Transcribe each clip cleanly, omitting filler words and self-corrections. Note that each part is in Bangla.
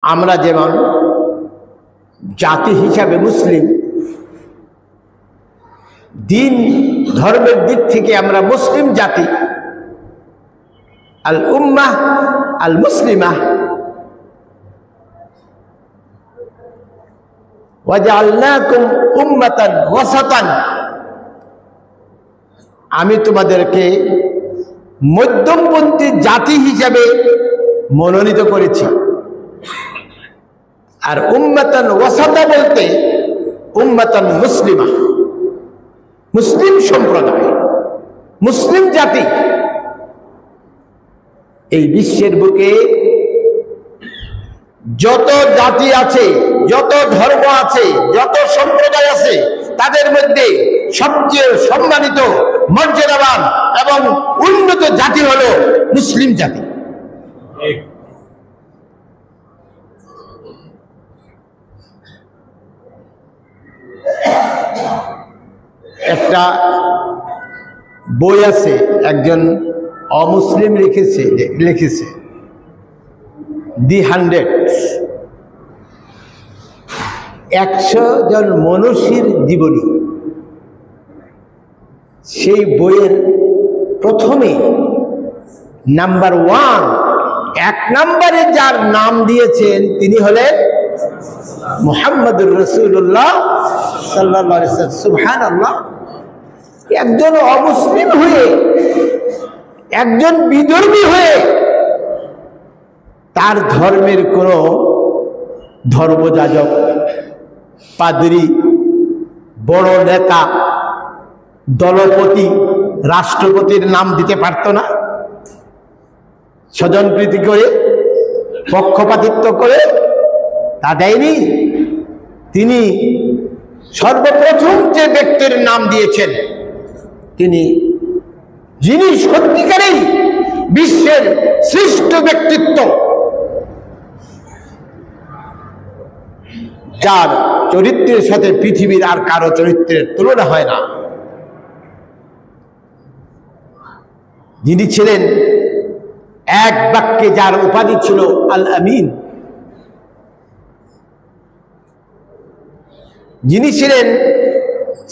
আমরা যেমন জাতি হিসাবে মুসলিম, দিন ধর্মের দিক থেকে আমরা মুসলিম জাতি, আল উম্মাহ আল মুসলিমাহ, ওয়াজআলনাকুম উম্মাতান ওয়াসাতান, আমি তোমাদেরকে মধ্যমপন্থী জাতি হিসাবে মনোনীত করেছি। আর উম্মাতান ওয়াসাতা বলতে উম্মাতান মুসলিমা, মুসলিম সম্প্রদায়, মুসলিম জাতি। এই বিশ্বের বুকে যত জাতি আছে, যত ধর্ম আছে, যত সম্প্রদায় আছে, তাদের মধ্যে সবচেয়ে সম্মানিত, মর্যাদাবান এবং উন্নত জাতি হলো মুসলিম জাতি। একটা বই আছে, একজন অমুসলিম লিখেছে দি 100 জন মনীষীর জীবনী। সেই বইয়ের প্রথমে নাম্বার 1, 1 নম্বরে যার নাম দিয়েছেন তিনি হলেন মুহাম্মদুর রাসূলুল্লাহ সাল্লাল্লাহু আলাইহি ওয়াসাল্লাম। সুবহানাল্লাহ! একজন অমুসলিম হয়ে, একজন বিধর্মী হয়ে, তার ধর্মের কোনো ধর্মযাজক, পাদ্রী, বড় নেতা, দলপতি, রাষ্ট্রপতির নাম দিতে পারত না। স্বজনপ্রীতি করে, পক্ষপাতিত্ব করে তা দেয়নি। তিনি সর্বপ্রথম যে ব্যক্তির নাম দিয়েছেন, তিনি যিনি সত্যিকারেই বিশ্বের শ্রেষ্ঠ ব্যক্তিত্ব, যার চরিত্রের সাথে পৃথিবীর আর কারো চরিত্রের তুলনা হয় না, যিনি ছিলেন এক বাক্যে, যার উপাধি ছিল আল আমিন, যিনি ছিলেন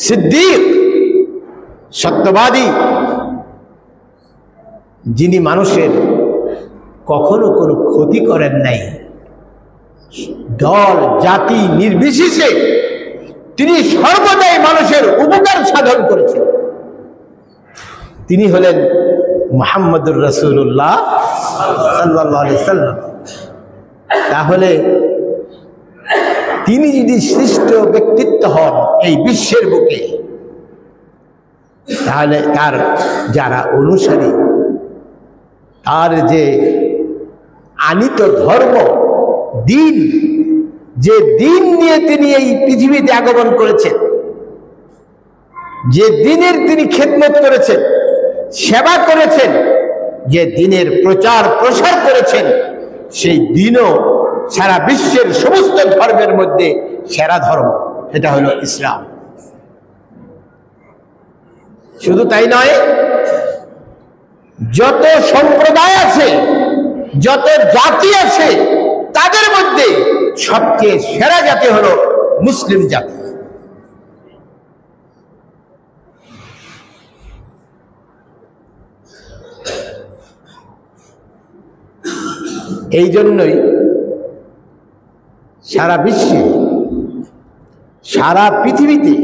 সিদ্দিক, সত্যবাদী, যিনি মানুষের কখনো কোনো ক্ষতি করেন নাই, দল জাতি নির্বিশেষে তিনি সর্বদাই মানুষের উপকার সাধন করেছেন। তিনি হলেন মুহাম্মদুর রাসূলুল্লাহ সাল্লাল্লাহু আলাইহি ওয়াসাল্লাম। তাহলে তিনি যদি শ্রেষ্ঠ ব্যক্তিত্ব হন এই বিশ্বের বুকে, তাহলে তার যারা অনুসারী, তার যে আনিত ধর্ম, দিন, যে দিন নিয়ে তিনি এই পৃথিবীতে আগমন করেছেন, যে দিনের তিনি খেদমত করেছেন, সেবা করেছেন, যে দিনের প্রচার প্রসার করেছেন, সেই দিনও সারা বিশ্বের সমস্ত ধর্মের মধ্যে সেরা ধর্ম, সেটা হলো ইসলাম। শুধু তাই নয়, যত সম্প্রদায় আছে, যত জাতি আছে, তাদের মধ্যে সবচেয়ে সেরা জাতি হলো মুসলিম জাতি। এই জন্যই সারা বিশ্বে, সারা পৃথিবীতে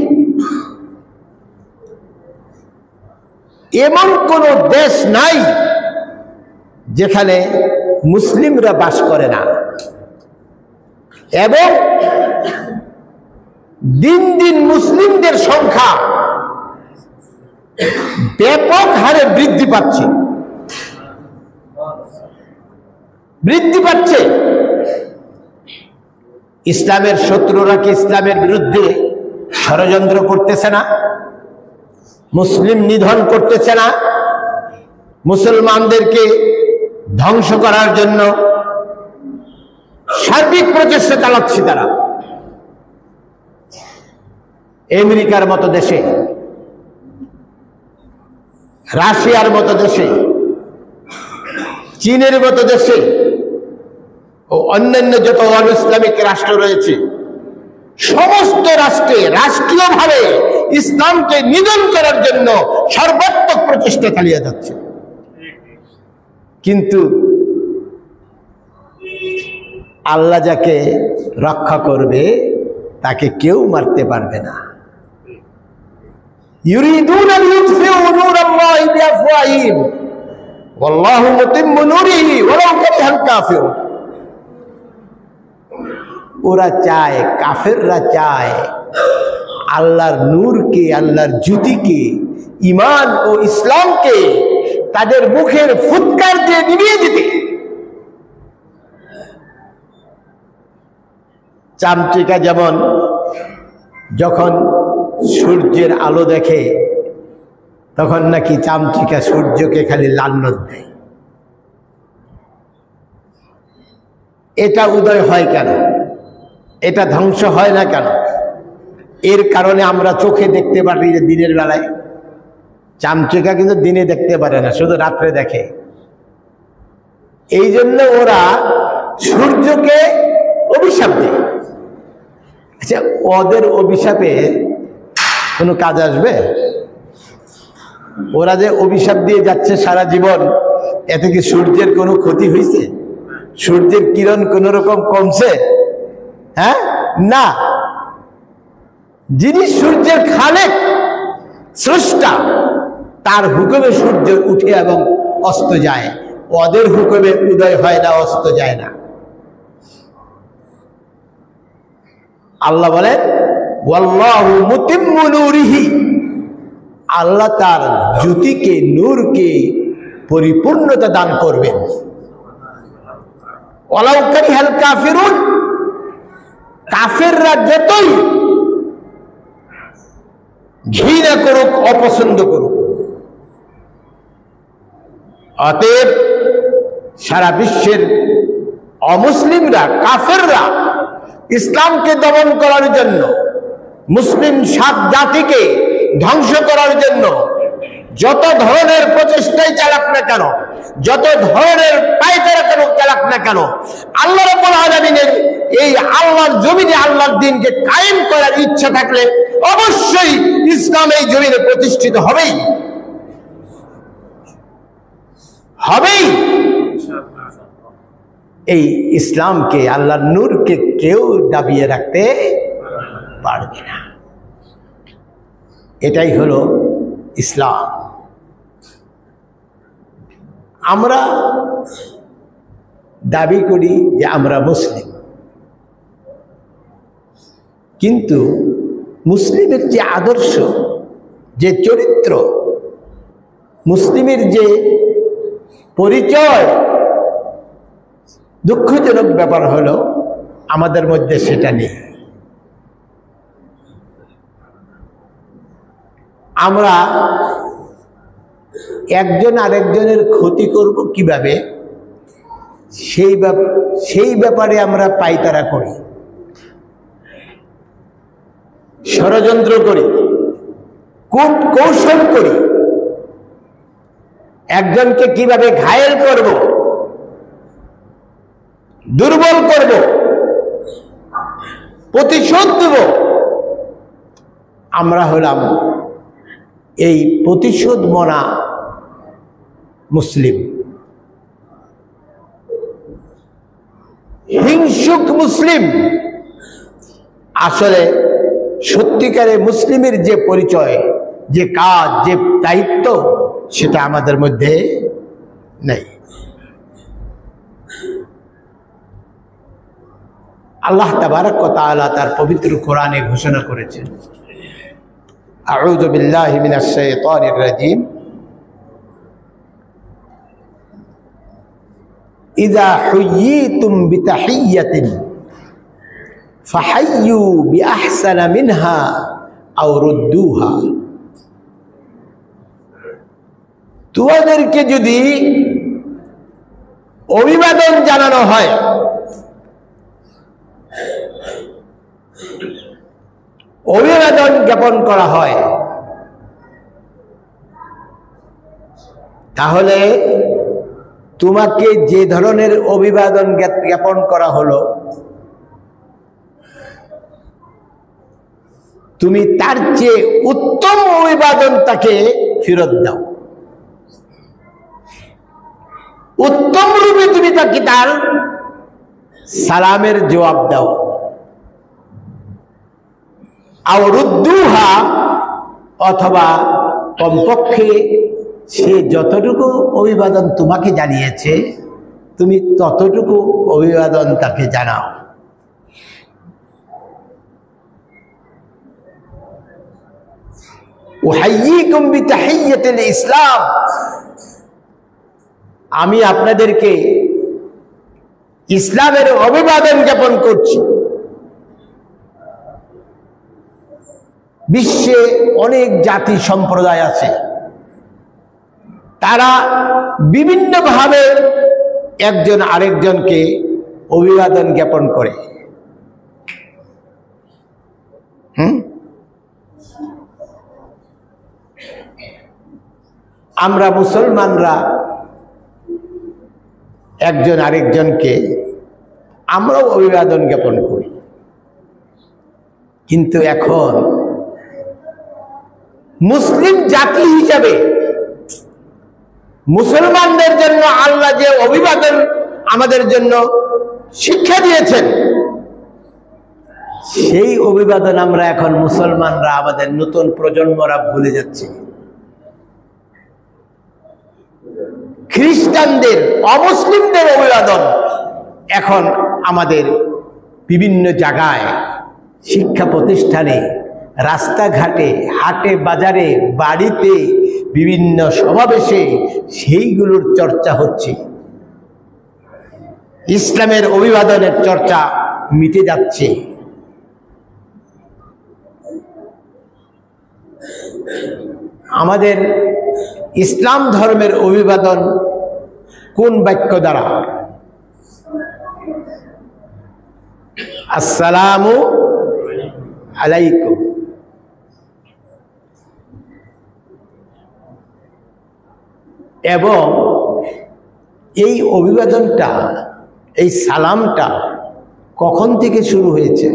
এমন কোন দেশ নাই যেখানে মুসলিমরা বাস করে না, এবং দিন দিন মুসলিমদের সংখ্যা ব্যাপক হারে বৃদ্ধি পাচ্ছে। ইসলামের শত্রুরা কি ইসলামের বিরুদ্ধে ষড়যন্ত্র করতেছে না? মুসলিম নিধন করতেছে না? মুসলমানদেরকে ধ্বংস করার জন্য সার্বিক প্রচেষ্টা চালাচ্ছে তারা। আমেরিকার মতো দেশে, রাশিয়ার মতো দেশে, চীনের মতো দেশে ও অন্যান্য যত অন ইসলামিক রাষ্ট্র রয়েছে, সমস্ত রাষ্ট্রে রাষ্ট্রীয়ভাবে ইসলামকে নিধন করার জন্য সর্বাত্মক প্রচেষ্টা চালিয়ে যাচ্ছে। কিন্তু আল্লাহ যাকে রক্ষা করবে তাকে কেউ মারতে পারবে না। ইউরিদুনা লিইউতফিউ নূরাল্লাহি বিআফওয়াহিহিম ওয়াল্লাহু মুতিম্মু নূরিহি ওয়ালাউ কারিহাল কাফিরুন। ওরা চায়, কাফেররা চায় আল্লাহর নূরকে, আল্লাহর জ্যোতিকে, ঈমান ও ইসলামকে তাদের মুখের ফুৎকার দিয়ে নিভিয়ে দিতে। চামচিকা যেমন যখন সূর্যের আলো দেখে তখন নাকি চামচিকা সূর্যকে খালি লান্নত দেয়। এটা উদয় হয় কেন? এটা ধ্বংস হয় না কেন? এর কারণে আমরা চোখে দেখতে পারি যে দিনের বেলায়, চামচিকা কিন্তু দিনে দেখতে পারে না, শুধু রাত্রে দেখে। এই জন্য ওরা সূর্যকে অভিশাপ দেয়। আচ্ছা, ওদের অভিশাপে কোনো কাজ আসবে? ওরা যে অভিশাপ দিয়ে যাচ্ছে সারা জীবন, এতে কি সূর্যের কোনো ক্ষতি হয়েছে? সূর্যের কিরণ কোন রকম কমছে? হ্যাঁ, না। যিনি সূর্যের খালেক, স্রষ্টা, তার হুকুমে সূর্য উঠে এবং অস্ত যায়। ওদের হুকুমে উদয় হয় না, অস্ত যায় না। আল্লাহ বলেন ওয়াল্লাহু মুতিম্মু নূরিহি, আল্লাহ তার জ্যোতিকে, নূরকে পরিপূর্ণতা দান করবেন। ওয়ালাউ কারিহাল কাফিরুন, কাফেররা যতই ঘৃণা করুক, অপছন্দ করুক। অতএব সারা বিশ্বের অমুসলিমরা, কাফেররা ইসলামকে দমন করার জন্য, মুসলিম সাত জাতিকে ধ্বংস করার জন্য যত ধরনের প্রচেষ্টাই চালাক না কেন, যত ধরনের পায়তারা কেন চালাক না কেন, আল্লাহ রাব্বুল আলামিনের এই আল্লাহর জমিনে আল্লাহর দ্বীনকে কায়েম করার ইচ্ছা থাকলে অবশ্যই ইসলাম এই জমিনে প্রতিষ্ঠিত হবেই হবেই। এই ইসলামকে, আল্লাহর নূরকে কেউ দাবিয়ে রাখতে পারবে না। এটাই হলো ইসলাম। আমরা দাবি করি যে আমরা মুসলিম, কিন্তু মুসলিমের যে আদর্শ, যে চরিত্র, মুসলিমের যে পরিচয়, দুঃখজনক ব্যাপার হলো আমাদের মধ্যে সেটা নেই। আমরা একজন আরেকজনের ক্ষতি করব কিভাবে, সেই ব্যাপারে আমরা পায়তারা করি, ষড়যন্ত্র করি, কূট কৌশল করি। একজনকে কিভাবে ঘায়েল করব, দুর্বল করব, প্রতিশোধ দেব। আমরা হলাম এই প্রতিশোধ মনা মুসলিম, হিংসুক মুসলিম। আসলে সত্যিকারে মুসলিমের যে পরিচয়, যে কাজ, যে দায়িত্ব, সেটা আমাদের মধ্যে নেই। আল্লাহ তাবারক ওয়া তাআলা তার পবিত্র কোরআনে ঘোষণা করেছেন, আউযু বিল্লাহি মিনাশ শাইতানির রাজীম, ইযা হুয়্যিতুম বিতাহিয়্যাতিন ফাহাইয়্যু বিআহসানা মিনহা আও রুদ্দুহা। তোমাদেরকে যদি অভিবাদন জানানো হয়, অভিবাদন জ্ঞাপন করা হয়, তাহলে তোমাকে যে ধরনের অভিবাদন জ্ঞাপন করা হলো, তুমি তার চেয়ে উত্তম অভিবাদন তাকে ফেরত দাও। উত্তম রূপে তুমি তাকে তার সালামের জবাব দাও। আওরুদ্দুহা, অথবা কমপক্ষে সে যতটুকু অভিবাদন তোমাকে জানিয়েছে তুমি ততটুকু অভিবাদন তাকে জানাও। উহাইয়িকুম বিতাহিয়্যাতিল ইসলাম, আমি আপনাদেরকে ইসলামের অভিবাদন জ্ঞাপন করছি। বিশ্বে অনেক জাতি সম্প্রদায় আছে, তারা বিভিন্নভাবে একজন আরেকজনকে অভিবাদন জ্ঞাপন করে। আমরা মুসলমানরা একজন আরেকজনকে আমরাও অভিবাদন জ্ঞাপন করি, কিন্তু এখন মুসলিম জাতি হিসাবে মুসলমানদের জন্য আল্লাহ যে অভিবাদন আমাদের জন্য শিক্ষা দিয়েছেন, সেই অভিবাদন আমরা এখন মুসলমানরা আমাদের নতুন প্রজন্মরা ভুলে যাচ্ছি। খ্রিস্টানদের, অমুসলিমদের অভিবাদন এখন আমাদের বিভিন্ন জায়গায়, শিক্ষা প্রতিষ্ঠানে, রাস্তাঘাটে, হাটে বাজারে, বাড়িতে, বিভিন্ন সমাবেশে সেইগুলোর চর্চা হচ্ছে। ইসলামের অভিবাদনের চর্চা মিটে যাচ্ছে। আমাদের ইসলাম ধর্মের অভিবাদন কোন বাক্য দ্বারা? আসসালামু আলাইকুম। এবং এই অভিবাদনটা, এই সালামটা কখন থেকে শুরু হয়েছে?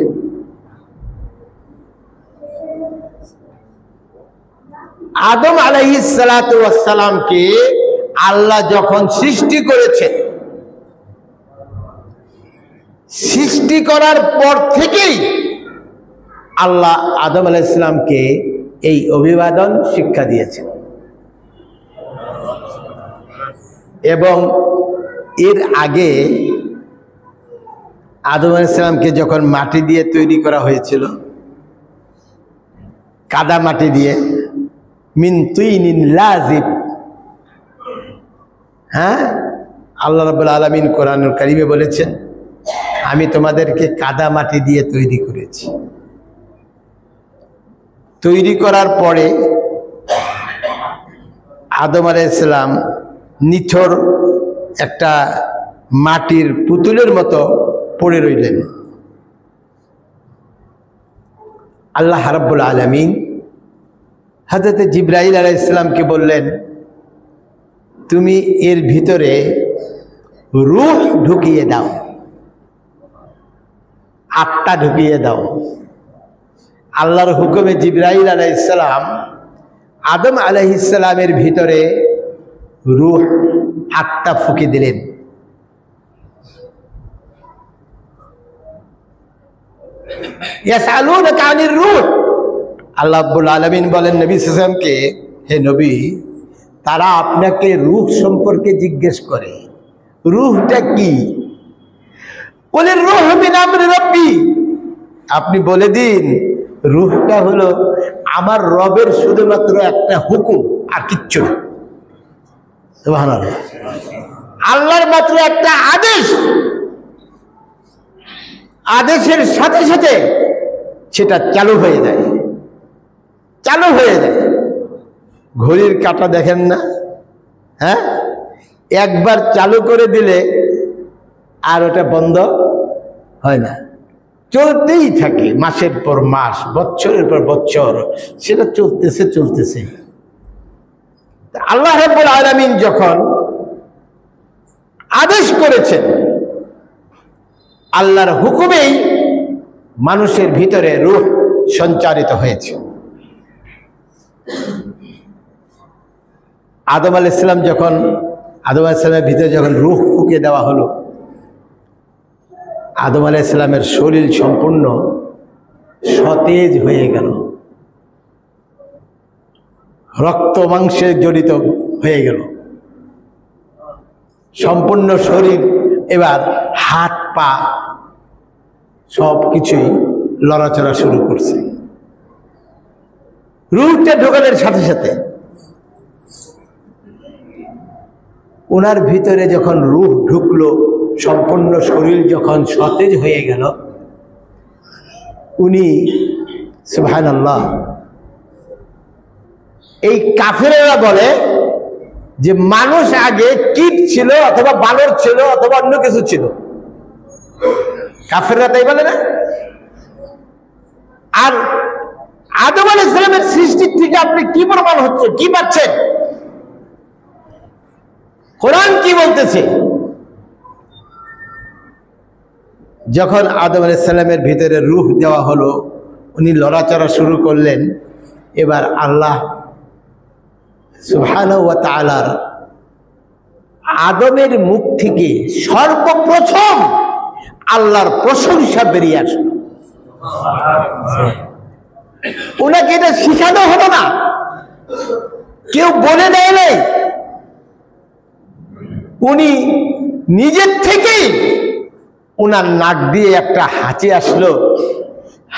আদম আলাইহিস সালাতু ওয়াস সালামকে আল্লাহ যখন সৃষ্টি করেছেন, সৃষ্টি করার পর থেকেই আল্লাহ আদম আলাইহিস সালামকে এই অভিবাদন শিক্ষা দিয়েছেন। এবং এর আগে আদম আলাইহিস সালামকে যখন মাটি দিয়ে তৈরি করা হয়েছিল, কাদা মাটি দিয়ে, মিন তুইনিন লাজিব, হ্যাঁ, আল্লাহ রাব্বুল আলামিন কোরআনুল কারীমে বলেছেন, আমি তোমাদেরকে কাদা মাটি দিয়ে তৈরি করেছি। তৈরি করার পরে আদম আলাইহিস সালাম নিথর একটা মাটির পুতুলের মতো পড়ে রইলেন। আল্লাহ রাব্বুল আলামিন হযরত জিবরাইল আলাইহিস সালামকে বললেন, তুমি এর ভিতরে রূহ ঢুকিয়ে দাও, আত্মা ঢুকিয়ে দাও। আল্লাহর হুকুমে জিবরাইল আলাইহিস সালাম আদম আলাইহিস সালামের ভিতরে রূহ, আত্মা ফুঁকে দিলেন। ইয়াসআলুনাকা আনির রূহ, আল্লাহ রাব্বুল আলামিন বলেন নবী সাল্লাল্লাহু আলাইহি ওয়াসাল্লামকে, হে নবী, তারা আপনাকে রূহ সম্পর্কে জিজ্ঞেস করে, রূহটা কি? কুলির রূহ মিন আমরি রাব্বি, আপনি বলে দিন রূহটা হলো আমার রবের শুধুমাত্র একটা হুকুম, আর কিচ্ছু না। সুবহানাল্লাহ, আল্লাহর মাত্র একটা আদেশ, আদেশের সাথে সাথে সেটা চালু হয়ে যায়, চালু হয়ে যায়। ঘড়ির কাঁটা দেখেন না? হ্যাঁ, একবার চালু করে দিলে আর ওটা বন্ধ হয় না, চলতেই থাকে, মাসের পর মাস, বছরের পর বছর সেটা চলতেছে চলতেছে। আল্লাহ রাব্বুল আলামিন যখন আদেশ করেছেন, আল্লাহর হুকুমেই মানুষের ভিতরে রূহ সঞ্চারিত হয়েছে। আদম আলাইহিস সালাম যখন আদম আলাইহিস সালামের ভিতরে যখন রূহ ফুঁকে দেওয়া হলো, আদম আলাইহিস সালামের শরীর সম্পূর্ণ সতেজ হয়ে গেল, রক্ত মাংসে জড়িত হয়ে গেল, সম্পূর্ণ শরীর এবার হাত পা সব কিছুই লড়াচড়া শুরু করছে। রূহটা ঢোকানোর সাথে সাথে ওনার ভিতরে যখন রূহ ঢুকলো, সম্পূর্ণ শরীর যখন সতেজ হয়ে গেল, উনি সুবহানাল্লাহ, এই কাফেরেরা বলে যে মানুষ আগে কীট ছিল অথবা বানর ছিল অথবা অন্য কিছু ছিল, কাফেররা তাই বলে না? আর আদম আলাইহিস সালামের সৃষ্টির থেকে আপনি কি প্রমাণ হচ্ছে, কি পাচ্ছেন? কোরআন কি বলতেছে? যখন আদম আলাইহিস সালামের ভিতরে রূহ দেওয়া হলো, উনি লড়াচড়া শুরু করলেন। এবার আল্লাহ সুবহানাহু ওয়া তাআলার আদমের মুখ থেকে সর্বপ্রথম আল্লাহর প্রশংসা বেরিয়ে আসলো। ওনাকে এটা শিখানো হলো না, কেউ বলে দেয় নাই, উনি নিজের থেকেই ওনার নাক দিয়ে একটা হাঁচি আসলো।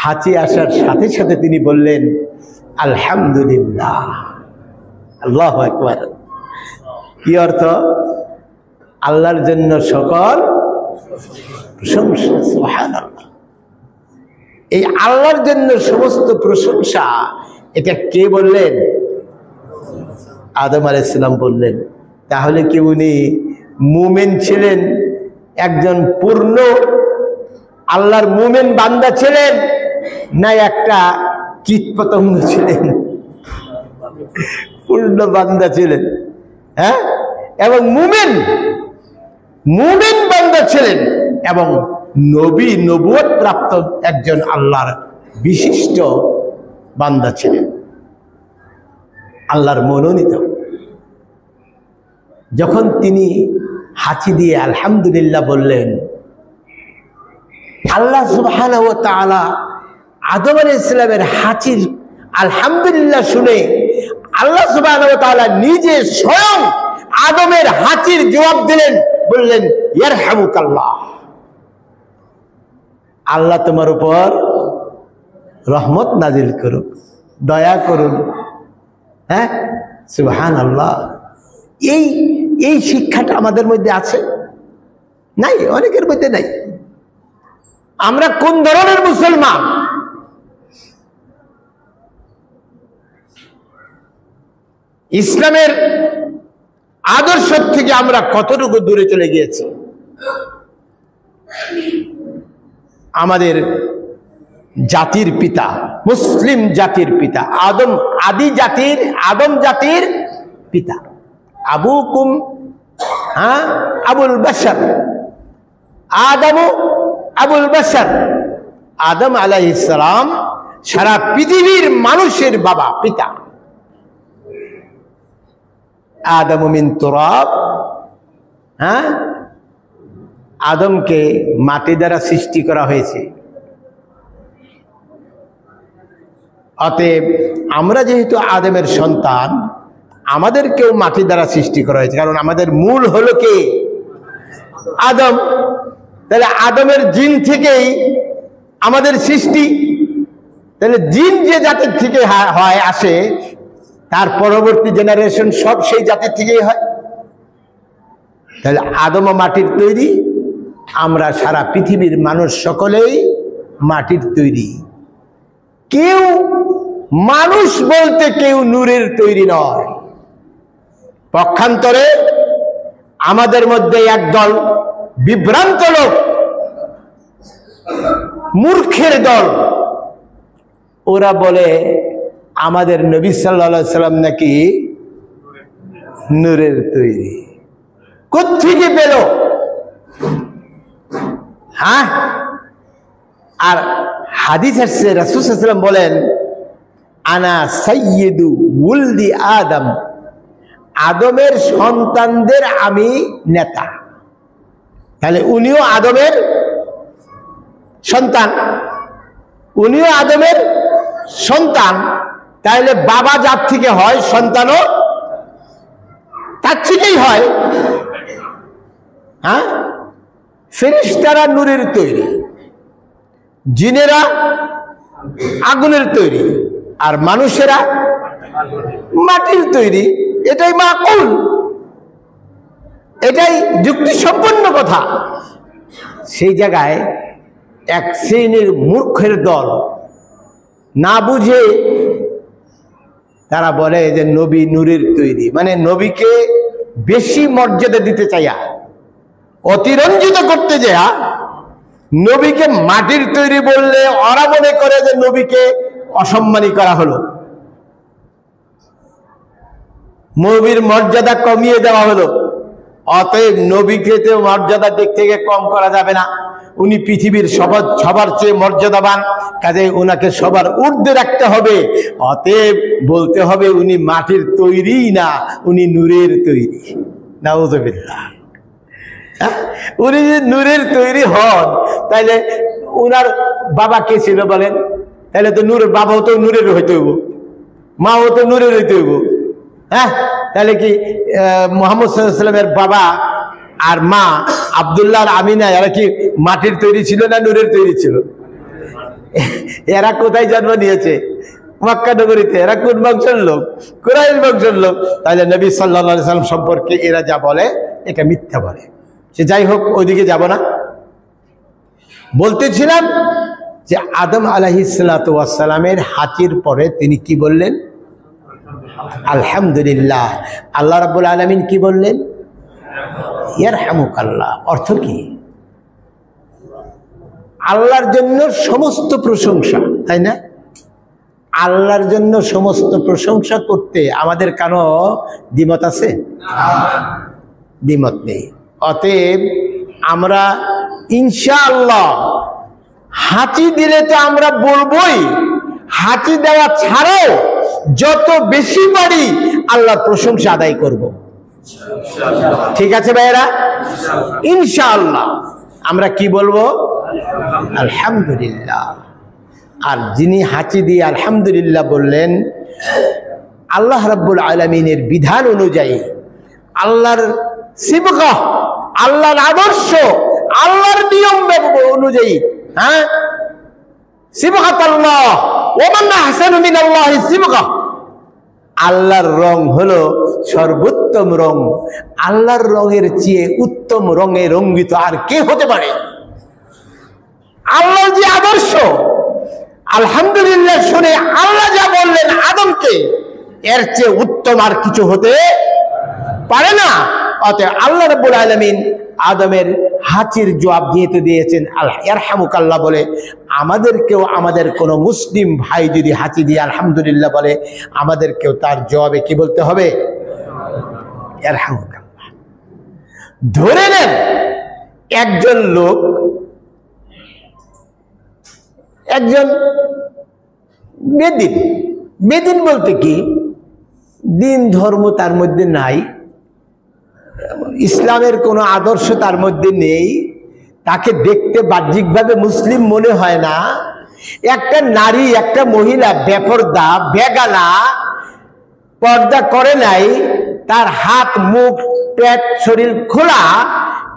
হাঁচি আসার সাথে সাথে তিনি বললেন আলহামদুলিল্লাহ, আল্লাহু আকবার। কি অর্থ? আল্লাহর জন্য সকল প্রশংসা। সুবহানাল্লাহ। এই আল্লাহর জন্য সমস্ত প্রশংসা, এটা কে বললেন? আদম আলাইহিস সালাম বললেন। তাহলে কি উনি মুমিন ছিলেন, একজন পূর্ণ আল্লাহর মুমিন বান্দা ছিলেন, না একটা কীটপতঙ্গ ছিলেন? পূর্ণ বান্দা ছিলেন, হ্যাঁ, এবং মুমিন বান্দা ছিলেন, এবং নবী নবুয়ত প্রাপ্ত একজন আল্লাহর বিশিষ্ট বান্দা ছিলেন, আল্লাহর মনোনীত। যখন তিনি হাঁচি দিয়ে আলহামদুলিল্লাহ বললেন, আল্লাহ সুবহানাহু ওয়া তাআলা আদম আলাইহিস সালামের হাঁচির আলহামদুলিল্লাহ শুনে আল্লাহ সুবহানাহু ওয়া তাআলা নিজে স্বয়ং আদমের হাঁচির জবাব দিলেন, বললেন ইয়ারহামুকাল্লাহ, আল্লাহ তোমার উপর রহমত নাজিল করুক, দয়া করুন। হ্যাঁ, সুবহানাল্লাহ। এই শিক্ষাটা আমাদের মধ্যে আছে নাই? অনেকের মধ্যে নাই। আমরা কোন ধরনের মুসলমান? ইসলামের আদর্শ থেকে আমরা কতটুকু দূরে চলে গিয়েছি? আমাদের জাতির পিতা, মুসলিম জাতির পিতা আদম, আদম জাতির পিতা, আবুকুম আবুল বাশার, আবুল বাশার। আদম আলাইহিস সালাম সারা পৃথিবীর মানুষের বাবা, পিতা। আদম মিন তুরাব, আদমকে মাটি দ্বারা সৃষ্টি করা হয়েছে। অতএব আমরা যেহেতু আদমের সন্তান, আমাদেরকেও মাটি দ্বারা সৃষ্টি করা হয়েছে, কারণ আমাদের মূল হলো কে? আদম। তাহলে আদমের জিন থেকেই আমাদের সৃষ্টি। তাহলে জিন যে জাতির থেকে হয় আসে, তার পরবর্তী জেনারেশন সব সেই জাতির থেকেই হয়। তাহলে আদম মাটির তৈরি, আমরা সারা পৃথিবীর মানুষ সকলেই মাটির তৈরি। কেউ মানুষ বলতে কেউ নূরের তৈরি নয়। পক্ষান্তরে আমাদের মধ্যে একদল বিভ্রান্ত লোক, মূর্খের দল, ওরা বলে আমাদের নবী সাল্লাল্লাহু আলাইহি সাল্লাম নাকি নূরের তৈরি। কোত্থেকে পেল? হ্যাঁ, আর হাদিস আসছে রাসূল সাল্লাল্লাহু আলাইহি ওয়াসাল্লাম বলেন, আনা সাইয়্যিদু উলদি আদম, আদমের সন্তানদের আমি নেতা। তাহলে উনিও আদমের সন্তান, উনিও আদমের সন্তান। তাহলে বাবা যার থেকে হয় সন্তানও তার থেকেই হয়। হ্যাঁ, ফেরেশতারা নূরের তৈরি, জিনেরা আগুনের তৈরি, আর মানুষেরা মাটির তৈরি। এটাই মাকুল, এটাই যুক্তিসম্পন্ন কথা। সেই জায়গায় এক শ্রেণীর মূর্খের দল না বুঝে তারা বলে যে নবী নূরের তৈরি, মানে নবীকে বেশি মর্যাদা দিতে চাইয়া, অতিরঞ্জিত করতে যায়া নবীকে মাটির তৈরি বললে ওরা মনে করে যে নবীকে অসম্মানী করা হলো, নবীর মর্যাদা কমিয়ে দেওয়া হলো। অতএব নবীকে তো মর্যাদা দিক থেকে কম করা যাবে না, উনি পৃথিবীর সবার চেয়ে মর্যাদাবান, কাজে ওনাকে সবার ঊর্ধ্বে রাখতে হবে। অতএব বলতে হবে উনি মাটির তৈরি না, উনি নূরের তৈরি। নাউযুবিল্লাহ। উনি যদি নূরের তৈরি হন, তাইলে উনার বাবা কে ছিল বলেন? তাহলে তো নূরের বাবাও তো নূরের হইতে হইব, মাও তো নূরের হইতে হইব। হ্যাঁ, তাহলে কি মুহাম্মদ সাল্লাল্লাহু আলাইহি ওয়াসাল্লামের বাবা আর মা আব্দুল্লাহ আর আমিনা এরা কি মাটির তৈরি ছিল না নূরের তৈরি ছিল? এরা কোথায় জন্ম নিয়েছে? মক্কা নগরীতে। এরা কোন বংশের লোক? কুরাইশ বংশের লোক। তাহলে নবী সাল্লাল্লাহু আলাইহি ওয়াসাল্লাম সম্পর্কে এরা যা বলে এটা মিথ্যা বলে। সে যাই হোক, ওইদিকে যাব না। বলতেছিলাম যে আদম আলাইহিসসালাতু ওয়াস সালামের হাঁচির পরে তিনি কি বললেন? আলহামদুলিল্লাহ। আল্লাহ রাব্বুল আলামিন কি বললেন? ইয়ারহামুকাল্লাহ। অর্থ কি? আল্লাহর জন্য সমস্ত প্রশংসা, তাই না? আল্লাহর জন্য সমস্ত প্রশংসা করতে আমাদের কানো দ্বিমত আছে? দ্বিমত নেই। অতএব আমরা ইনশাআল্লাহ হাঁচি দিলে তো আমরা বলবই, হাঁচি দেওয়া ছাড়াও যত বেশি পারি আল্লাহর প্রশংসা আদায় করব। ঠিক আছে ভাইয়েরা? ইনশাআল্লাহ আমরা কি বলবো? আলহামদুলিল্লাহ। আর যিনি হাঁচি দিয়ে আলহামদুলিল্লাহ বললেন, আল্লাহ রাব্বুল আলামিনের বিধান অনুযায়ী, আল্লাহর সিবগা, আল্লাহর আদর্শ, আল্লাহর নিয়ম অনুযায়ী, হ্যাঁ, সিবগাতুল্লাহ ওয়া মান আহসানু মিনাল্লাহি সিবগা। আল্লাহর রং হলো সর্বোত্তম রং। আল্লাহর রঙের চেয়ে উত্তম রঙে রঙ্গিত আর কে হতে পারে? আল্লাহর যে আদর্শ, আলহামদুলিল্লাহ শুনে আল্লাহ যা বললেন আদমকে, এর চেয়ে উত্তম আর কিছু হতে পারে না। অতএব আল্লাহ রাব্বুল আলামিন আদমের হাঁচির জবাব দিতে দিয়েছেন ইয়ারহামুকাল্লাহ বলে। আমাদেরকেও আমাদের কোনো মুসলিম ভাই যদি হাঁচি দিয়ে আলহামদুলিল্লাহ বলে, আমাদেরকেও তার জবাবে কি বলতে হবে? ইয়ারহামুকাল্লাহ। ধরে নেন একজন লোক, একজন বেদিন, বেদিন বলতে কি, দিন ধর্ম তার মধ্যে নাই, ইসলামের কোনো আদর্শ তার মধ্যে নেই, তাকে দেখতে বাহ্যিকভাবে মুসলিম মনে হয় না। একটা নারী, একটা মহিলা বেপরদা, বেগানা, পর্দা করে নাই, তার হাত মুখ পেট শরীর খোলা,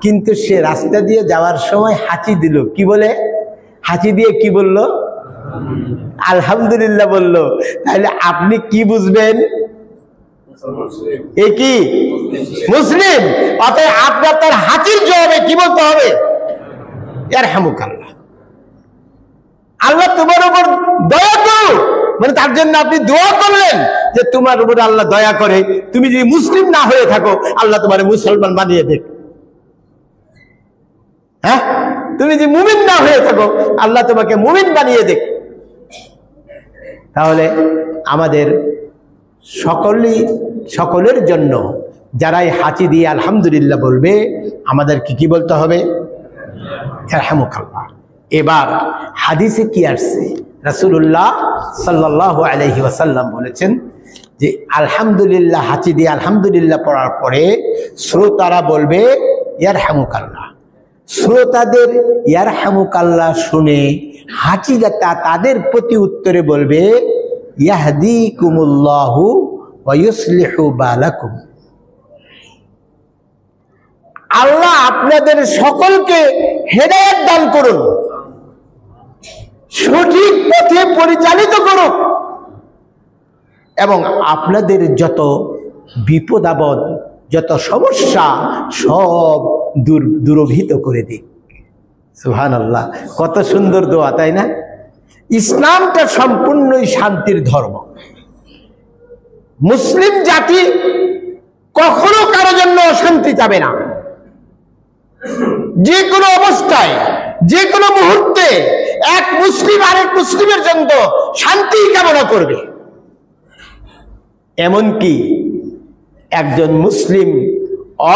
কিন্তু সে রাস্তা দিয়ে যাওয়ার সময় হাঁচি দিল। কি বলে? হাঁচি দিয়ে কি বলল? আলহামদুলিল্লাহ বলল। তাহলে আপনি কি বুঝবেন? এ কি মুসলিম? অতএব আপনার তার হাঁচির জবাবে কি বলতে হবে? ইয়ারহামুকাল্লাহ। আল্লাহ তোমার উপর দয়া করুন, মানে তার জন্য আপনি দোয়া করলেন যে তোমার উপর আল্লাহ দয়া করে, তুমি যদি মুসলিম না হয়ে থাকো আল্লাহ তোমার মুসলমান বানিয়ে দেখ। হ্যাঁ, তুমি যদি মুমিন না হয়ে থাকো আল্লাহ তোমাকে মুমিন বানিয়ে দেখ। তাহলে আমাদের সকলের জন্য যারাই হাঁচি দিয়ে আলহামদুলিল্লাহ বলবে, আমাদের কি বলতে হবে? ইয়ারহামুকাল্লাহ। এবার হাদিসে কি আসছে? রাসূলুল্লাহ সাল্লাল্লাহু আলাইহি ওয়াসাল্লাম বলেছেন যে আলহামদুলিল্লাহ, হাঁচি দিয়ে আলহামদুলিল্লাহ পড়ার পরে শ্রোতারা বলবে ইয়ারহামুকাল্লাহ। শ্রোতাদের ইয়ারহামুকাল্লাহ শুনে হাঁচিদাতা তাদের প্রতি উত্তরে বলবে ইয়াহদিকুমুল্লাহু ওয়া ইউসলিহু বালাকুম। আল্লাহ আপনাদের সকলকে হেদায়েত দান করুন, সঠিক পথে পরিচালিত করুন এবং আপনাদের যত বিপদ আপদ, যত সমস্যা সব দূরভূত করে দিক। সুবহানাল্লাহ, কত সুন্দর দোয়া, তাই না? ইসলামটা সম্পূর্ণই শান্তির ধর্ম। মুসলিম জাতি কখনো কারো জন্য অশান্তি চাবে না। যে কোনো অবস্থায়, যে কোনো মুহূর্তে এক মুসলিম আরেক মুসলিমের জন্য শান্তি কামনা করবে। এমনকি একজন মুসলিম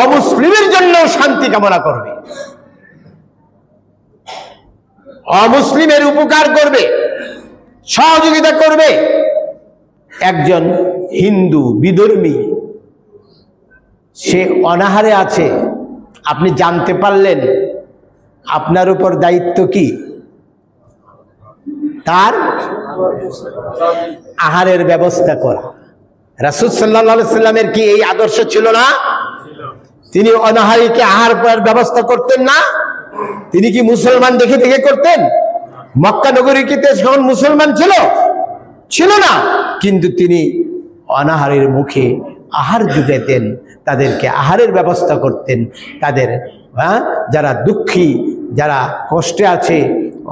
অমুসলিমের জন্য শান্তি কামনা করবে, অমুসলিমের উপকার করবে, সহযোগিতা করবে। একজন হিন্দু বিধর্মী, সে অনাহারে আছে, আপনি জানতে পারলেন, আপনার উপর দায়িত্ব কি? তার আহারের ব্যবস্থা করা। রাসূল সাল্লাল্লাহু আলাইহি সাল্লামের কি এই আদর্শ ছিল না? তিনি অনাহারীকে আহার করার ব্যবস্থা করতেন না? তিনি কি মুসলমান দেখে দেখে করতেন? মক্কা নগরীতে যখন মুসলমান ছিল না, কিন্তু তিনি অনাহারের মুখে আহার জুটাতেন, তাদেরকে আহারের ব্যবস্থা করতেন। তাদের যারা দুঃখী, যারা কষ্টে আছে,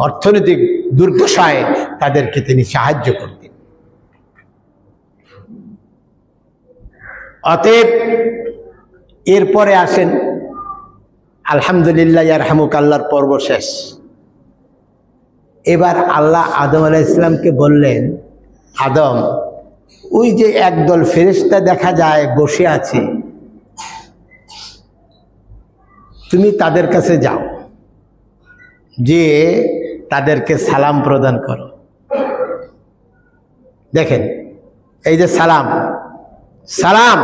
অর্থনৈতিক দুর্দশায়, তাদেরকে তিনি সাহায্য করতেন। অতএব এরপরে আসেন আলহামদুলিল্লাহ ইয়ারহামুকাল্লাহর পর্ব শেষ। এবার আল্লাহ আদম আলাইহিস সালামকে বললেন, আদম, ওই যে একদল ফেরেশতা দেখা যায় বসে আছে, তুমি তাদের কাছে যাও, যে তাদেরকে সালাম প্রদান করো। দেখেন, এই যে সালাম, সালাম,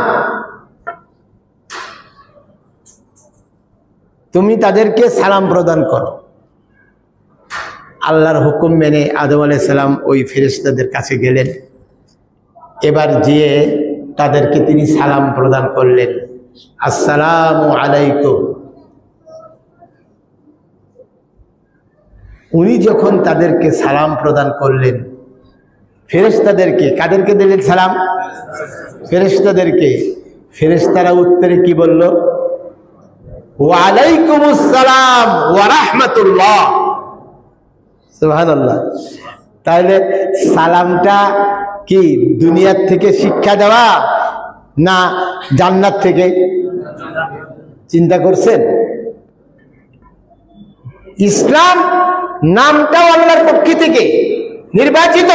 তুমি তাদেরকে সালাম প্রদান করো। আল্লাহর হুকুম মেনে আদম আলাইহিস সালাম ওই ফেরেশতাদের কাছে গেলেন। এবার গিয়ে তাদেরকে তিনি সালাম প্রদান করলেন, আসসালামু আলাইকুম। উনি যখন তাদেরকে সালাম প্রদান করলেন, ফেরেশতাদেরকে, কাদেরকে দিলেন সালাম? ফেরেশতাদেরকে। ফেরেশতারা উত্তরে কি বলল? ওয়া আলাইকুমুস সালাম ওয়া রাহমাতুল্লাহ। সুবহানাল্লাহ। তাহলে সালামটা কি দুনিয়ার থেকে শিক্ষা দেওয়া না জান্নাত থেকে? চিন্তা করছেন? ইসলাম নামটাও আল্লাহর পক্ষ থেকে নির্বাচিত,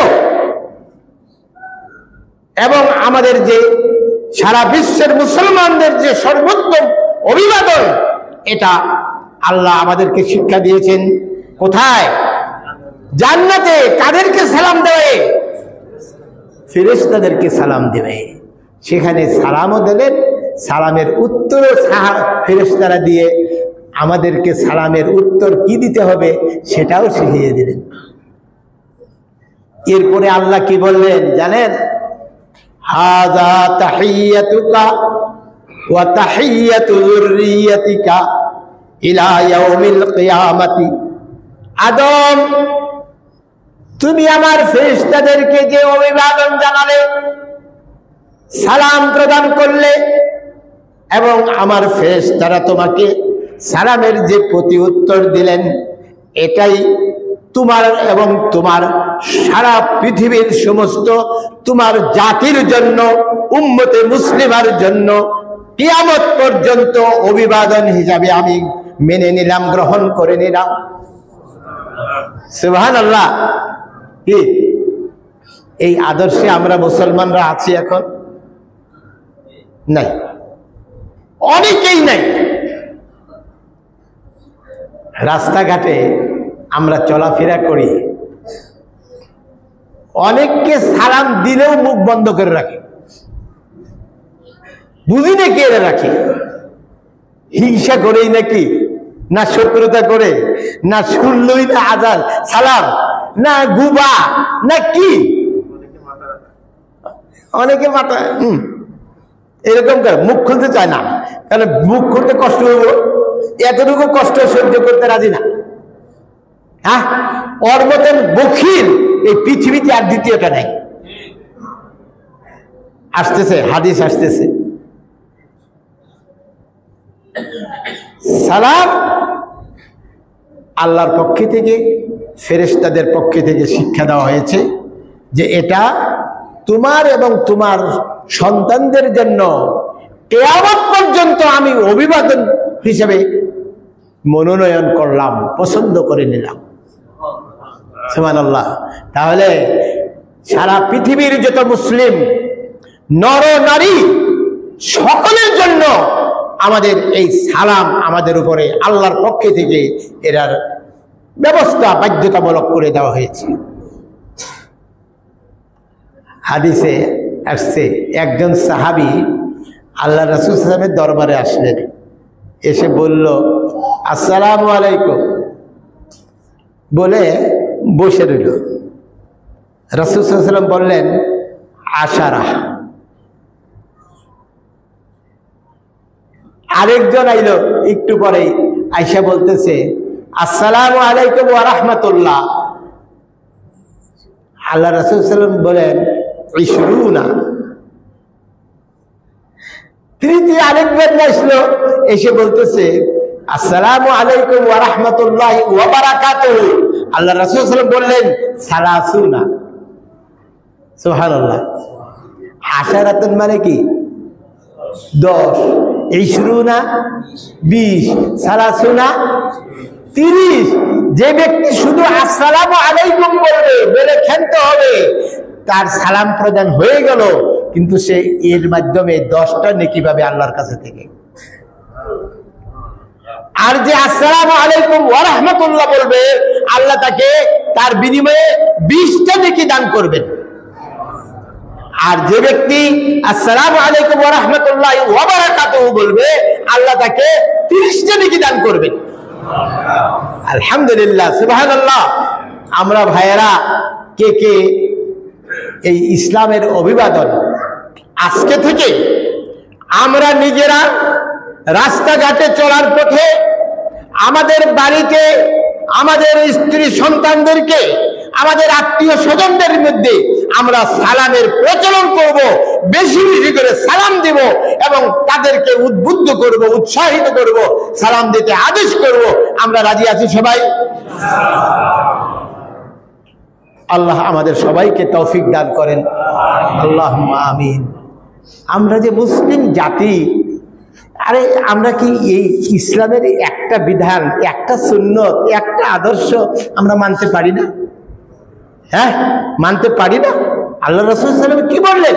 এবং আমাদের যে সারা বিশ্বের মুসলমানদের যে সর্বোত্তম অভিবাদন, এটা আল্লাহ আমাদেরকে শিক্ষা দিয়েছেন। কোথায়? জান্নাতে। কাদেরকে সালাম দেবে? ফেরেশতাদেরকে সালাম দেবে। সেখানে সালামও দিলেন, সালামের উত্তরও ফেরেশতারা দিয়ে আমাদেরকে সালামের উত্তর কি দিতে হবে সেটাও শিখিয়ে দিলেন। এরপরে আল্লাহ কি বললেন জানেন? হাযা তাহিয়াতুকা ওয়া তাহিয়াতু যুররিয়াতিকা ইলা ইয়াউমিল কিয়ামাতি। আদম, তুমি আমার ফেরেশতাদেরকে যে অভিবাদন জানালে, সালাম প্রদান করলে, এবং আমার ফেরেশতারা তোমাকে সালামের যে প্রতি উত্তর দিলেন, এটাই তোমার এবং তোমার সারা পৃথিবীর সমস্ত তোমার জাতির জন্য, উম্মতে মুসলিমার জন্য কিয়ামত পর্যন্ত অভিবাদন হিসাবে আমি মেনে নিলাম, গ্রহণ করে নিলাম। সুবহানাল্লাহ। কি এই আদর্শে আমরা মুসলমানরা আছি এখন? নাই, অনেকেই নাই। রাস্তাঘাটে আমরা চলাফেরা করি, অনেককে সালাম দিলেও মুখ বন্ধ করে রাখে। বুঝি না কে রাখে, হিংসা করেই নাকি, না শত্রুতা করে, না শুনলই না আজান সালাম, না গুবা, না কি, অনেকে মাথা এরকম করে মুখ খুলতে চায় না, কারণ মুখ খুলতে কষ্ট হইব, এতটুকু কষ্ট সহ্য করতে রাজি না। হ্যাঁ, ওর মতন বখিল এই পৃথিবীতে আর দ্বিতীয়টা নেই। আসতেছে হাদিস আসতেছে, সালাম আল্লাহর পক্ষ থেকে, ফেরেশতাদের পক্ষ থেকে শিক্ষা দেওয়া হয়েছে যে এটা তোমার এবং তোমার সন্তানদের জন্য কিয়ামত পর্যন্ত আমি অভিবাদন হিসেবে মনোনয়ন করলাম, পছন্দ করে নিলাম। সুবহানাল্লাহ। তাহলে সারা পৃথিবীর যত মুসলিম নর নারী সকলের জন্য আমাদের এই সালাম আমাদের উপরে আল্লাহর পক্ষ থেকে এর ব্যবস্থা বাধ্যতামূলক করে দেওয়া হয়েছে। হাদিসে আসছে একজন সাহাবী আল্লাহ রাসূল সাল্লাল্লাহু আলাইহি ওয়াসাল্লামের দরবারে আসলেন, এসে বলল আসসালামু আলাইকুম বলে বসে রইল। রাসূল সাল্লাল্লাহু আলাইহি ওয়াসাল্লাম বললেন আশারা। আরেকজন আইলো একটু পরে, আয়েশা বলতেছে আসসালামু আলাইকুম ওয়া রাহমাতুল্লাহ। আল্লাহ রাসূল সাল্লাল্লাহু আলাইহি ওয়াসাল্লাম বলেন 20। তৃতীয় আরেকজন আসলো, এসে বলতেছে আসসালামু আলাইকুম ওয়া রাহমাতুল্লাহি ওয়া বারাকাতুহু। আল্লাহ রাসূল সাল্লাল্লাহু আলাইহি ওয়াসাল্লাম বললেন 30। সুবহানাল্লাহ। আশারাতুন মানে কি? 10, 20, 20, 30, 30। যে ব্যক্তি শুধু আসসালামু আলাইকুম বলবে, বলে খেলতে হবে, তার সালাম প্রদান হয়ে গেল, কিন্তু সে এর মাধ্যমে 10টা নেকি পাবে আল্লাহর কাছে থেকে। আর যে আসসালামু আলাইকুম ওয়া রাহমাতুল্লাহ বলবে, আল্লাহ তাকে তার বিনিময়ে 20টা নেকি দান করবেন। আর যে ব্যক্তি আসসালামু আলাইকুম ওয়া রাহমাতুল্লাহি ওয়া বারাকাতুহু বলবে, আল্লাহ তাকে 30টা নেকি দান করবেন। আলহামদুলিল্লাহ, সুবহানাল্লাহ। আমরা ভাইয়েরা কে কে এই ইসলামের অভিবাদন আজকে থেকে আমরা নিজেরা রাস্তাঘাটে চলার পথে, আমাদের বাড়িতে আমাদের স্ত্রী সন্তানদেরকে, আমাদের আত্মীয় স্বজনদের মধ্যে আমরা সালামের প্রচলন করব, বেশি বেশি করে সালাম দিব এবং তাদেরকে উদ্বুদ্ধ করব, উৎসাহিত করব, সালাম দিতে আদেশ করব। আমরা রাজি আছি সবাই? আল্লাহ আমাদের সবাইকে তৌফিক দান করেন, আল্লাহুম্মা আমিন। আমরা যে মুসলিম জাতি, আরে আমরা কি এই ইসলামের একটা বিধান, একটা সুন্নত, একটা আদর্শ আমরা মানতে পারি না? হ্যাঁ, মানতে পারি না? আল্লাহ রাসূল সাল্লাল্লাহু আলাইহি ওয়াসাল্লাম কি বললেন?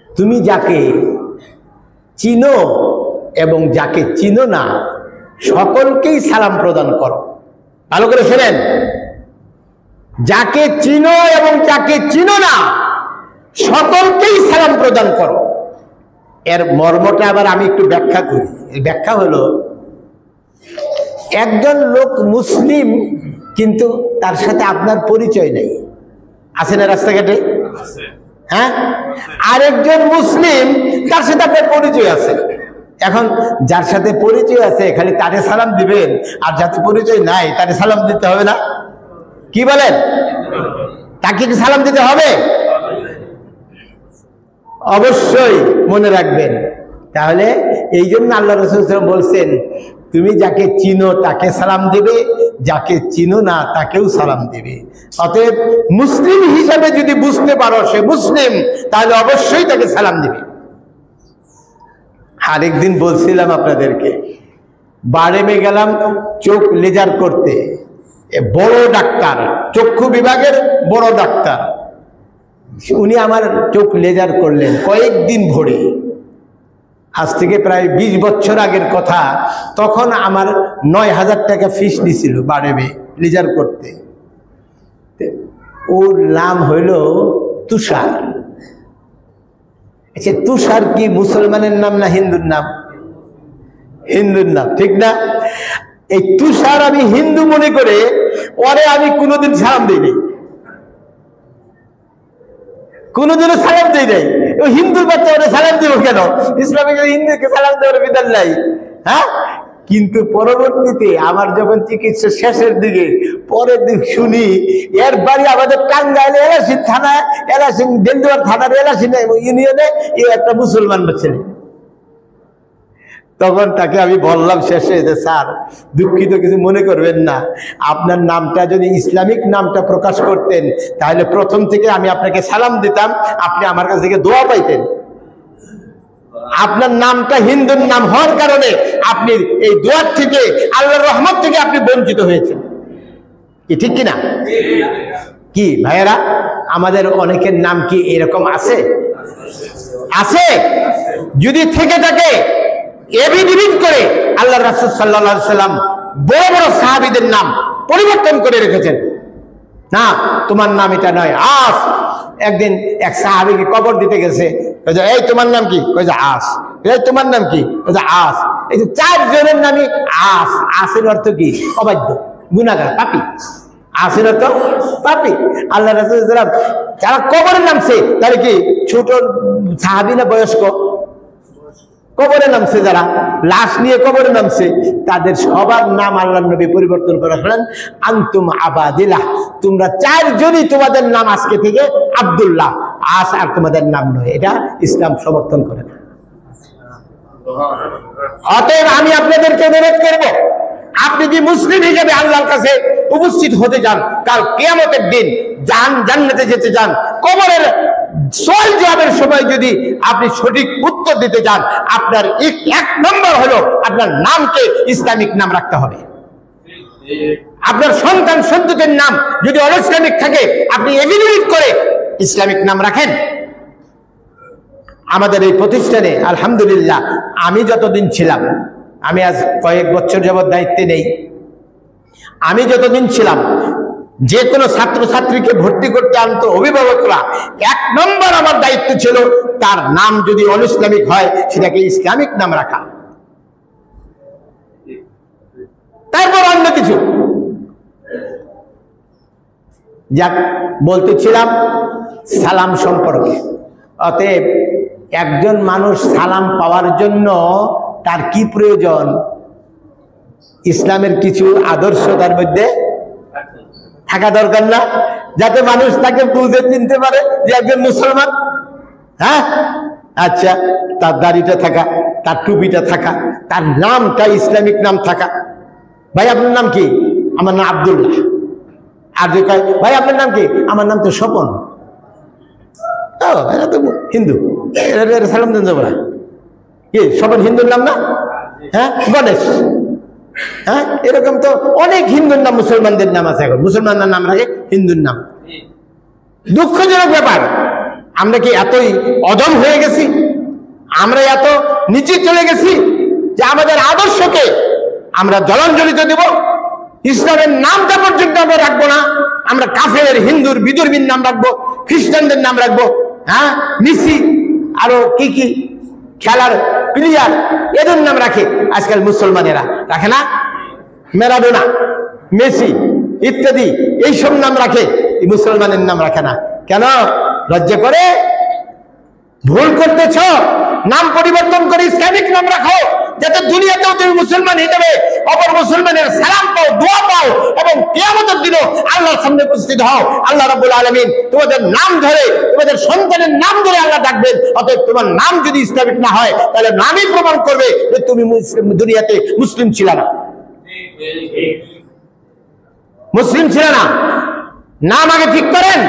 তুমি যাকে চিনো এবং যাকে চিনো না সকলকেই সালাম প্রদান করো। ভালো করে শোনেন, যাকে চিনো এবং যাকে চিনো না সকলকেই সালাম প্রদান করো। এর মর্মটা আবার আমি একটু ব্যাখ্যা করি। এই ব্যাখ্যা হলো, একজন লোক মুসলিম কিন্তু তার সাথে আপনার পরিচয় নেই, আছে না রাস্তাঘাটে? হ্যাঁ, আরেকজন মুসলিম তার সাথে আপনার পরিচয় আছে। এখন যার সাথে পরিচয় আছে খালি তারে সালাম দিবেন, আর যাতে পরিচয় নাই তারে সালাম দিতে হবে না? কি বলেন? তাকে কি সালাম দিতে হবে? অবশ্যই মনে রাখবেন। তাহলে এই জন্য আল্লাহ রাসূল সাল্লাল্লাহু আলাইহি ওয়াসাল্লাম বলছেন, তুমি যাকে চিনো তাকে সালাম দিবে, যাকে চিনো না তাকেও সালাম দিবে। অতএব মুসলিম হিসাবে যদি বুঝতে পারো সে মুসলিম, তাহলে অবশ্যই তাকে সালাম দিবে। আরেকদিন বলছিলাম আপনাদেরকে, বারেমে গেলাম চোখ লেজার করতে, বড় ডাক্তার, চক্ষু বিভাগের বড় ডাক্তার, উনি আমার চোখ লেজার করলেন কয়েকদিন ভরে। আজ থেকে প্রায় 20 বছর আগের কথা। তখন আমার 9,000 টাকা ফিস নিছিল বাড়েবে রিজার্ভ করতে। ওর নাম হইল তুষার। আচ্ছা, তুষার কি মুসলমানের নাম না হিন্দুর নাম? হিন্দুর নাম, ঠিক না? এই তুষার আমি হিন্দু মনে করে ওরে আমি কোনোদিন সালাম দিই নাই, কোনোদিনও সালাম দিই নাই। ও হিন্দুর বাচ্চা, ওরা সালাম দিব কেন? ইসলামিক হিন্দুকে সালাম দেওয়ার বিধান নাই, হ্যাঁ? কিন্তু পরবর্তীতে আমার যখন চিকিৎসা শেষের দিকে পরের দিন শুনি এর বাড়ি আমাদের টাঙ্গাইল এলাসিন থানায়, এলাসিন দেলদুয়ার থানার এলাসিন ইউনিয়নে, এ একটা মুসলমান ছেলে। তখন তাকে আমি বললাম শেষে যে স্যার দুঃখিত, কিছু মনে করবেন না, আপনার নামটা যদি ইসলামিক নামটা প্রকাশ করতেন তাহলে প্রথম থেকে আমি আপনাকে সালাম দিতাম, আপনি আমার কাছ থেকে দোয়া পাইতেন। আপনার নামটা হিন্দুর নাম হওয়ার কারণে আপনি এই দোয়ার থেকে, আল্লাহর রহমত থেকে আপনি বঞ্চিত হয়েছেন। কি ঠিক কিনা? কি ভাইয়েরা, আমাদের অনেকের নাম কি এরকম আছে? আছে? যদি থেকে থাকে এভিডেভিট করে আল্লাহ রাসূল সাল্লাল্লাহু আলাইহি সাল্লাম বড় বড় সাহাবীদের নাম পরিবর্তন করে রেখেছেন। না, তোমার নাম এটা নয়, আস। একদিন এক সাহাবীকে কবর দিতে গেছে, এই তোমার নাম কি? কইছে আস। এই তোমার নাম কি? কইছে আস। এই যে 4 জনের নামই আস। আসের অর্থ কি? অবাধ্য, গুনাহগার, পাপী। আসের অর্থ পাপী। আল্লাহ রাসূল সাল্লাল্লাহু আলাইহি ওয়াসাল্লাম যারা কবরে নামছে তাহলে কি ছোট সাহাবী না বয়স্ক? কবরে নামছে যারা, লাশ নিয়ে কবরে নামছে, তাদের সবার নাম আল্লাহর নবী পরিবর্তন করে ফেলেন। আনতুম আবাদিল্লাহ, তোমরা 4 জনই তোমাদের নাম আজকে থেকে আব্দুল্লাহ, আস আর তোমাদের নাম নয়। এটা ইসলাম সমর্থন করে না। অতএব আমি আপনাদেরকে অনুরোধ করব, আপনি যে মুসলিম হিসেবে আল্লাহর কাছে উপস্থিত হতে চান, কাল কিয়ামতের দিন জান্নাতে যেতে চান, কবরের সওয়াল জবাবের সময় যদি আপনি সঠিক উত্তর দিতে চান, আপনার 1 নম্বর হলো আপনার নামকে ইসলামিক নাম রাখতে হবে। আপনার সন্তান সন্ততির নাম যদি অনইসলামিক থাকে, আপনি এভিডেভিট করে ইসলামিক নাম রাখেন। আমাদের এই প্রতিষ্ঠানে আলহামদুলিল্লাহ আমি যতদিন ছিলাম, আমি আজ কয়েক বছর যাবত দায়িত্বে নেই, আমি যতদিন ছিলাম যে কোনো ছাত্রছাত্রীকে ভর্তি করতে আনতো অভিভাবকরা, 1 নম্বর আমার দায়িত্ব ছিল তার নাম যদি অনইসলামিক হয় সেটাকে ইসলামিক নাম রাখা, তারপর অন্য কিছু। যাক, বলতেছিলাম সালাম সম্পর্কে। অতএব একজন মানুষ সালাম পাওয়ার জন্য তার কি প্রয়োজন? ইসলামের কিছু আদর্শ তার মধ্যে থাকা দরকার না, যাতে মানুষ তাকে বুঝে চিনতে পারে যে একজন মুসলমান। হ্যাঁ, আচ্ছা, তার দাড়িটা থাকা, তার টুপিটা থাকা, তার নামটা ইসলামিক নাম থাকা। ভাই আপনার নাম কি? আমার নাম আব্দুল্লাহ। আর যে কয় ভাই আপনার নাম কি? আমার নাম তো স্বপন। ও, এরা তো হিন্দু, এরা সালাম দেন যাবো না কি? স্বপন হিন্দুর নাম না? হ্যাঁ, গণেশ। হ্যাঁ, এরকম তো অনেক হিন্দুর নাম মুসলমানদের নাম আছে। এখন মুসলমানদের নাম রাখে হিন্দুর নাম। দুঃখজনক ব্যাপার, আমরা কি এতই অদম হয়ে গেছি? আমরা এত নিচে চলে গেছি যে আমাদের আদর্শকে আমরা জলাঞ্জলিত দেব, ইসলামের নামটা পর্যন্ত আমরা রাখবো না। আমরা কাফের, হিন্দুর, বিদর্মীর নাম রাখবো, খ্রিস্টানদের নাম রাখবো। হ্যাঁ, মেসি, আরো কি কি খেলার প্লেয়ার, এদের নাম রাখে আজকাল মুসলমানেরা, রাখে না? ম্যারাডোনা, মেসি ইত্যাদি এইসব নাম রাখে, মুসলমানের নাম রাখে না। কেন? লজ্জা করে? ভুল করতেছ, নাম পরিবর্তন করে ইসলামিক নাম রাখো, যাতে দুনিয়াতেও তুমি মুসলমান হিসেবে অপর মুসলমানের সালাম পাও, দোয়া পাও, এবং কিয়ামতের দিনও আল্লাহর সামনে উপস্থিত হও। আল্লাহ রাব্বুল আলামিন তোমাদের নাম ধরে, তোমাদের সন্তানের নাম ধরে আল্লাহ ডাকবেন। অতএব তোমার নাম যদি ইসলামিক না হয়, তাহলে নামই প্রমাণ করবে যে তুমি দুনিয়াতে মুসলিম ছিল না, মুসলিম ছিল না। নাম আগে ঠিক করেন,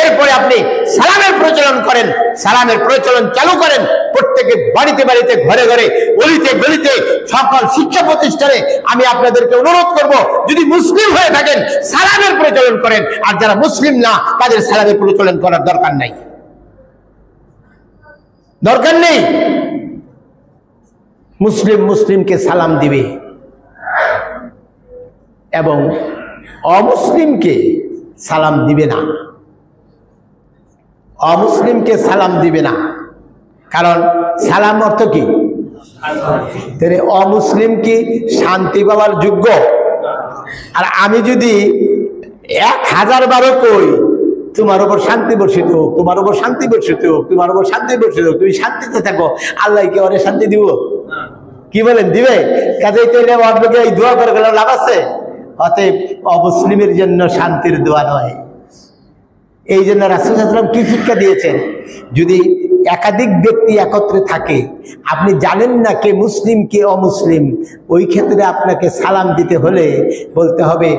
এরপরে আপনি সালামের প্রচলন করেন, সালামের প্রচলন চালু করেন। প্রত্যেকের বাড়িতে বাড়িতে, ঘরে ঘরে, গলিতে গলিতে, সকল শিক্ষা প্রতিষ্ঠানে আমি আপনাদেরকে অনুরোধ করব, যদি মুসলিম হয়ে থাকেন সালামের প্রচলন করেন, আর যারা মুসলিম না তাদের সালামের প্রচলন করার দরকার নাই, দরকার নেই। মুসলিম মুসলিমকে সালাম দিবে এবং অমুসলিমকে সালাম দিবে না, অমুসলিমকে সালাম দিবে না। কারণ সালাম অর্থ কি? অমুসলিম কি শান্তি পাওয়ার যোগ্য? আর আমি যদি 1000 বারও কই তোমার উপর শান্তি বর্ষিত হোক, তোমার উপর শান্তি বর্ষিত হোক, তোমার উপর শান্তি বর্ষিত হোক, তুমি শান্তিতে থাকো, আল্লাহ কি ওরে শান্তি দিব? কি বলেন, দিবে? কাজে এই দোয়া করে গেলে লাভ আছে? অতএব অমুসলিমের জন্য শান্তির দোয়া নয়। এই জন্য রাসূল সাল্লাল্লাহু আলাইহি ওয়াসাল্লাম কি শিক্ষা দিয়েছেন? যদি একাধিক ব্যক্তি একত্রে থাকে, আপনি জানেন না কে মুসলিম কে অমুসলিম, ওই ক্ষেত্রে আপনাকে সালাম দিতে হলে বলতে হবে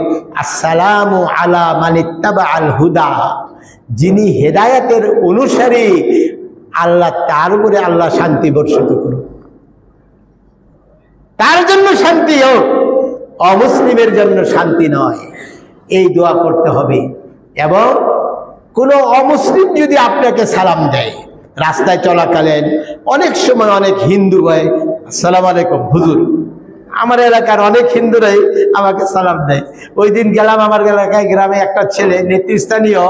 আসসালামু আলা মানিত্তাবা আল হুদা, যিনি হেদায়েতের অনুসারী, আল্লাহ তার উপরে আল্লাহ শান্তি বর্ষিত করুন, তার জন্য শান্তি হোক, অমুসলিমের জন্য শান্তি নয়। এই দোয়া করতে হবে। এবং কোনো অমুসলিম যদি আপনাকে সালাম দেয় রাস্তায় চলাকালীন, অনেক সময় অনেক হিন্দু ভাই আসসালামু আলাইকুম হুজুর, আমার এলাকার অনেক হিন্দুরাই আমাকে সালাম দেয়। ওই দিন গেলাম আমার এলাকায়, গ্রামে একটা ছেলে নেতৃস্থানীয়,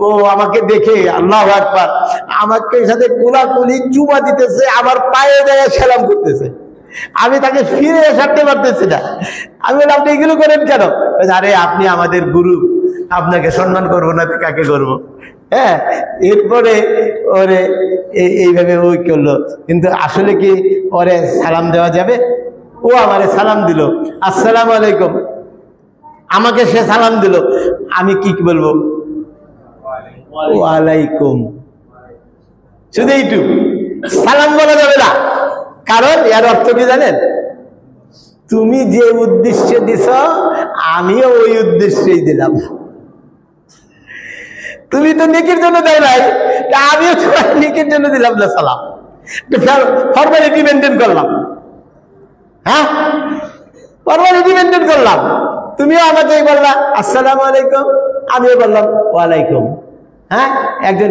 ও আমাকে দেখে আল্লাহু আকবার আমাকে সাথে কোলাকুলি চুমা দিতেছে, আমার পায়ে দেয় সালাম করতেছে। আমি তাকে ফিরে সারতে পারতেছি না। আমি বললাম আপনি এগুলো করেন কেন? আরে আপনি আমাদের গুরু, আপনাকে সম্মান করবো না কাকে করবো? হ্যাঁ, এরপরে ওরে এইভাবে ওই করলো। কিন্তু আসলে কি ওরে সালাম দেওয়া যাবে? ও আমারে সালাম দিল আসসালামু আলাইকুম, আমাকে সে সালাম দিল, আমি কি বলবো? ওয়ালাইকুম, শুধু এইটুকু, সালাম বলা যাবে না। কারণ এর অর্থ কি জানেন? তুমি যে উদ্দেশ্যে দিছ আমিও ওই উদ্দেশ্যেই দিলাম। তুমি তো নেকির জন্য দেয় নাই, আমিও তোমার নেকির জন্য দিলাম না সালাম, ফর্মালিটি মেনটেন করলাম। হ্যাঁ, ফর্মালিটি মেনটেন করলাম। তুমিও আমাকে বললা আসসালামু আলাইকুম, আমিও বললাম ওয়ালাইকুম। হ্যাঁ, একজন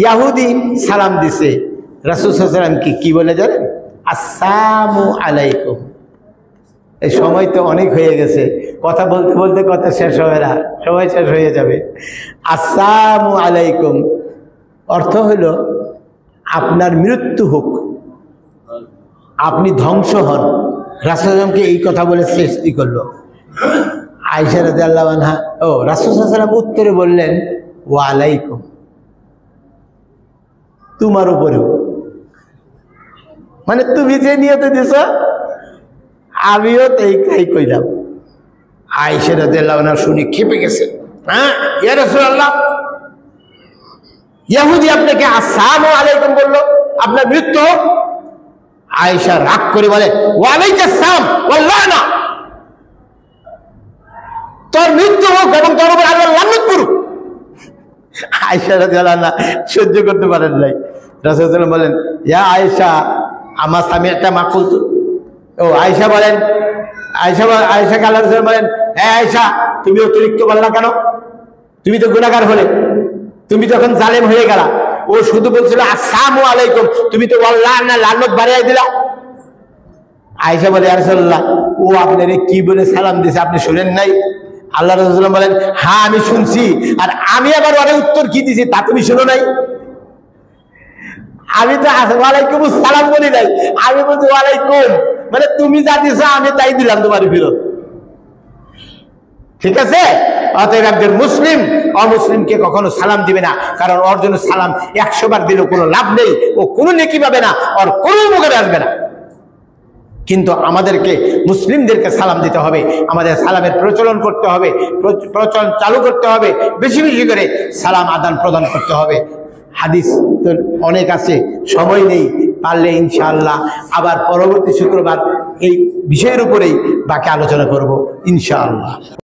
ইয়াহুদি সালাম দিছে, রাসূল সাল্লাল্লাহু আলাইহি ওয়াসাল্লাম কি বলে জানেন? আসসালামু আলাইকুম। এই সময় তো অনেক হয়ে গেছে, কথা বলতে বলতে কথা শেষ হবে না, সময় শেষ হয়ে যাবে। আসসালামু আলাইকুম অর্থ হলো আপনার মৃত্যু হোক, আপনি ধ্বংস হন। রাসূল সাল্লাল্লাহু আলাইহি ওয়াসাল্লামকে এই কথা বলে শেষ করলো। আয়েশা রাদিয়াল্লাহু আনহা, রাসূল সাল্লাল্লাহু আলাইহি ওয়াসাল্লাম উত্তরে বললেন ওয়ালাইকুম, তোমার উপরেও, মানে তুমি যে নিয়তে দিছ আমিও তাই কইলাম। আয়েশা রাদিয়াল্লাহু আনহা শুনে খেপে গেছে। হ্যাঁ, ইয়া রাসূলুল্লাহ, ইহুদি আপনাকে আসসালামু আলাইকুম বললো, আপনার মৃত্যু হোক। আয়েশা রাগ করে বলে ওয়ালাইকুম আসসালাম ওয়াল লানা, তোর মৃত্যু হোক এবং তোর উপর আল্লাহ লানত করুক। আয়েশা রাদিয়াল্লাহু আনহা সহ্য করতে পারেন নাই। রাসূল সাল্লাল্লাহু আলাইহি ওয়াসাল্লাম বলেন ইয়া আয়েশা আমা সামি'তা মা কুলতু। আয়েশা বলেন, আয়েশাকে আল্লাহ রাসূল বলেন, হ্যাঁ আয়েশা, তুমি অতিরিক্ত বললা কেন? তুমি তো গুনাহগার হলে, তুমি তখন জালেম হয়ে গেলা। ও শুধু বলছিল আসসালামু আলাইকুম, তুমি তো বললা না লানত বাড়াই দিলা। আয়েশা বলে ইয়া রাসূলুল্লাহ, ও আপনারে কি বলে সালাম দিয়েছে আপনি শুনেন নাই? আল্লাহ রাসূল বলেন হ্যাঁ আমি শুনছি, আর আমি আবার ওরে উত্তর কি দিয়েছি তা তুমি শুনো নাই? আমি তো ওয়ালাইকুম আসসালাম বলি নাই, আমি বলছি ওয়ালাইকুম, মানে তুমি যা দিছো আমি তাই দিলাম তোমার ফেরত। ঠিক আছে? অতএব একজন মুসলিম অমুসলিমকে কখনো সালাম দিবে না, কারণ ওর জন্য সালাম 100 বার দিলেও কোনো লাভ নেই, ও কোনো নেকি পাবে না, ওর কোনো উপকারে আসবে না। কিন্তু আমাদেরকে মুসলিমদেরকে সালাম দিতে হবে, আমাদের সালামের প্রচলন করতে হবে, প্রচলন চালু করতে হবে, বেশি বেশি করে সালাম আদান প্রদান করতে হবে। হাদিস তো অনেক আছে, সময় নেই, পারলে ইনশাআল্লাহ আবার পরবর্তী শুক্রবার এই বিষয়ের উপরেই বাকি আলোচনা করব ইনশাআল্লাহ।